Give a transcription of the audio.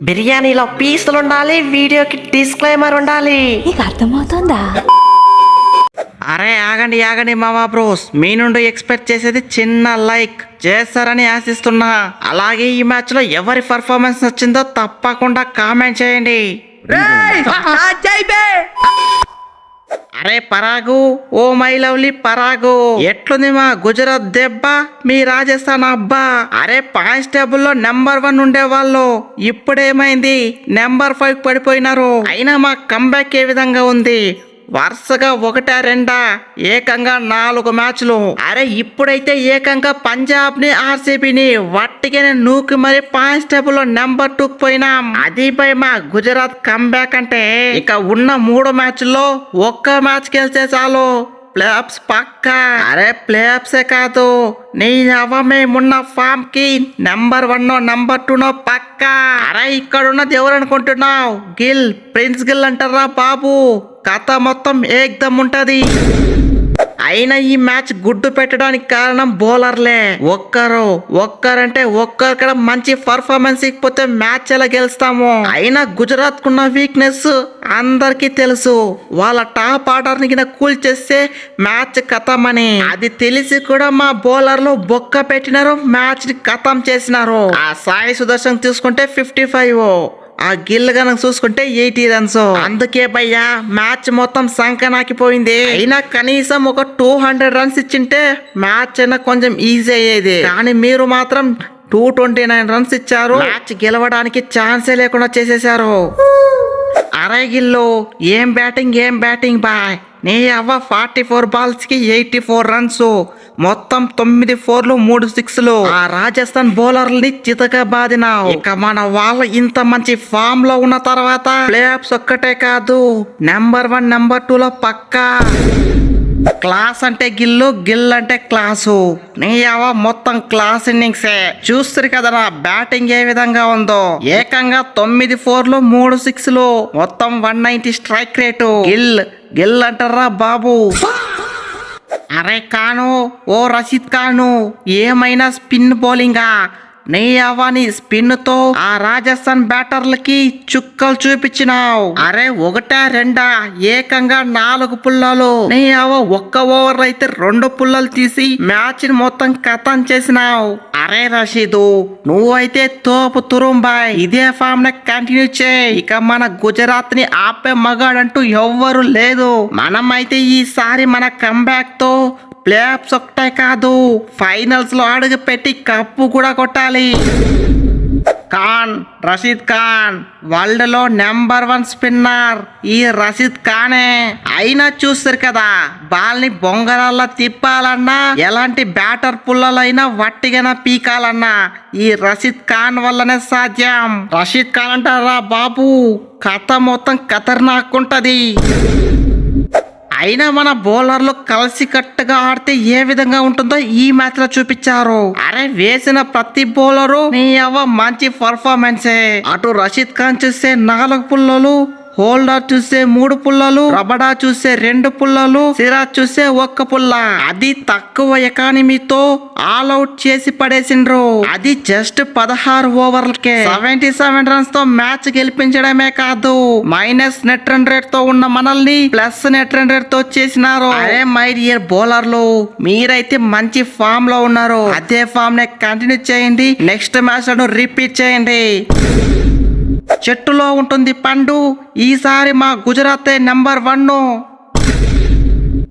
బిర్యానీలో పీసులు ఉండాలి, వీడియోకి డిస్క్లైమర్ ఉండాలి. నీకు అర్థమవుతుందా? అరే ఆగండి ఆగండి మామా బ్రోస్, మీ నుండి ఎక్స్పెక్ట్ చేసేది చిన్న లైక్ చేస్తారని ఆశిస్తున్నా. అలాగే ఈ మ్యాచ్ లో ఎవరి పర్ఫార్మెన్స్ నచ్చిందో తప్పకుండా కామెంట్ చేయండి. అరే పరాగు, ఓ మై లవ్లీ పరాగు, ఎట్లుంది మా గుజరాత్ దెబ్బ, మీ రాజస్థాన్ అబ్బా? అరే పాయింట్స్ టేబుల్ లో నెంబర్ 1 ఉండేవాళ్ళు ఇప్పుడేమైంది, నెంబర్ 5 పడిపోయినారు. అయినా మా కంబ్యాక్ ఏ విధంగా ఉంది? వరుసగా 1-2 ఏకంగా 4 మ్యాచ్లు. అరే ఇప్పుడైతే ఏకంగా పంజాబ్ ని ఆర్సీబీని వట్టిగానే నూకి మరి పాయింట్స్ టేబుల్ లో నెంబర్ 2 పోయినాం. అది పై మా గుజరాత్ కంబ్యాక్ అంటే ఇక ఉన్న 3 మ్యాచ్ల్లో ఒక్క మ్యాచ్ గెలిస్తే చాలు ప్లేఆఫ్స్ పక్కా. అరే ప్లేఆఫ్సే కాదు, నీ అవమేమున్న ఫామ్ కి నెంబర్ 1 నెంబర్ 2 పక్కా. అరే ఇక్కడ ఉన్నది ఎవరు అనుకుంటున్నావు? ప్రిన్స్ గిల్ అంటారా బాబు, కథ మొత్తం ఏకదమ్ ఉంటది. అయినా ఈ మ్యాచ్ గుడ్డు పెట్టడానికి కారణం బౌలర్లే. ఒక్కరంటే ఒక్కరికడ మంచి పర్ఫార్మెన్స్ ఇకపోతే మ్యాచ్ ఎలా గెలుస్తాము? అయినా గుజరాత్ కున్న వీక్నెస్ అందరికి తెలుసు. వాళ్ళ టాప్ ఆర్డర్ ని కూల్ చేస్తే మ్యాచ్ ఖతమని. అది తెలిసి కూడా మా బౌలర్లు బొక్క పెట్టినారు, మ్యాచ్ ని ఖతం చేసినారు. ఆ సాయి సుదర్శన్ తీసుకుంటే 55, ఆ గిల్ గనక చూసుకుంటే 80 రన్స్. అందుకే భయ్యా మ్యాచ్ మొత్తం సంకనాకిపోయింది. అయినా కనీసం ఒక 200 రన్స్ ఇచ్చింటే మ్యాచ్ అయినా కొంచెం ఈజీ అయ్యేది. కానీ మీరు మాత్రం 229 రన్స్ ఇచ్చారు, మ్యాచ్ గెలవడానికి ఛాన్సే లేకుండా చేసేశారు. అరే గిల్లు ఏం బ్యాటింగ్ బాయ్, నీ అవ్వ 44 బాల్స్ కి 84 రన్స్, మొత్తం 9 4లు 3 6లు. ఆ రాజస్థాన్ బౌలర్లని చితక బాదినావు. ఇక మన వాళ్ళు ఇంత మంచి ఫామ్ లో ఉన్న తర్వాత ప్లే ఆఫ్స్ ఒక్కటే కాదు, నెంబర్ 1 నెంబర్ 2 లో పక్కా. క్లాస్ అంటే గిల్ అంటే క్లాసు. నీ అవ మొత్తం క్లాస్ ఇన్నింగ్సే. చూస్తారు కదా నా బ్యాటింగ్ ఏ విధంగా ఉందో. ఏకంగా 9 4లు 3 6లు, మొత్తం 190 స్ట్రైక్ రేటు. గిల్ అంటారా బాబు. అరే కాను, ఓ రషీద్ ఖాను, ఏమైనా స్పిన్ బౌలింగా? నీ అవ్వని స్పిన్ తో ఆ రాజస్థాన్ బ్యాటర్లకి చుక్కలు చూపించినావు. అరే 1-2 ఏకంగా 4 పుల్లలు. నీ అవ్వ ఒక్క ఓవర్ అయితే 2 పుల్లలు తీసి మ్యాచ్ ని మొత్తం ఖతం చేసినావు. అరే రషీదు, నువ్వైతే తోపు తురుంబాయ్, ఇదే ఫామ్ ని కంటిన్యూ చేయి. ఇక మన గుజరాత్ ని ఆపే మగాడంటూ ఎవ్వరు లేదు. మనమైతే ఈసారి మన కంబ్యాక్ తో ప్లే ఆఫ్స్ ఒకటే కాదు, ఫైనల్స్ లో అడుగు పెట్టి కప్పు కూడా కొట్టాలి. రషీద్ ఖాన్ వరల్డ్ లో నెంబర్ 1 స్పిన్నర్ ఈ రషీద్ ఖానే. అయినా చూస్తారు కదా, బాల్ ని బొంగరాల్లో తిప్పాలన్నా, ఎలాంటి బ్యాటర్ పుల్లలైనా వట్టిగా పీకాలన్నా ఈ రషీద్ ఖాన్ వల్లనే సాధ్యం. రషీద్ ఖాన్ అంటారా బాబు, కథ మొత్తం ఖతర్నాకుంటది. అయినా మన బౌలర్లు కలిసి కట్టుగా ఆడితే ఏ విధంగా ఉంటుందో ఈ మ్యాచ్ లో చూపించారు. అరే వేసిన ప్రతి బౌలరు నీ అవ్వ మంచి పర్ఫార్మెన్సే. అటు రషీద్ ఖాన్ చూస్తే 4 పుల్లలు, హోల్డర్ చూస్తే 3 పుల్లలు, రబడా చూస్తే 2 పుల్లలు, సిరాజ్ చూస్తే 1 పుల్ల. అది తక్కువ ఎకానమీతో ఆల్ అవుట్ చేసి పడేసిండ్రు. అది జస్ట్ 16 ఓవర్లకే 77 రన్స్ తో మ్యాచ్ గెలిపించడమే కాదు, మైనస్ నెట్ రన్ రేట్ తో ఉన్న మనల్ని ప్లస్ నెట్ రన్ రేట్ తో చేసినారు. అరే మై డియర్ బౌలర్లు, మీరైతే మంచి ఫామ్ లో ఉన్నారు. అదే ఫామ్ నే కంటిన్యూ చేయండి, నెక్స్ట్ మ్యాచ్ రిపీట్ చేయండి. చెట్టులో ఉంటుంది పండు, ఈసారి మా గుజరాతే నెంబర్ 1.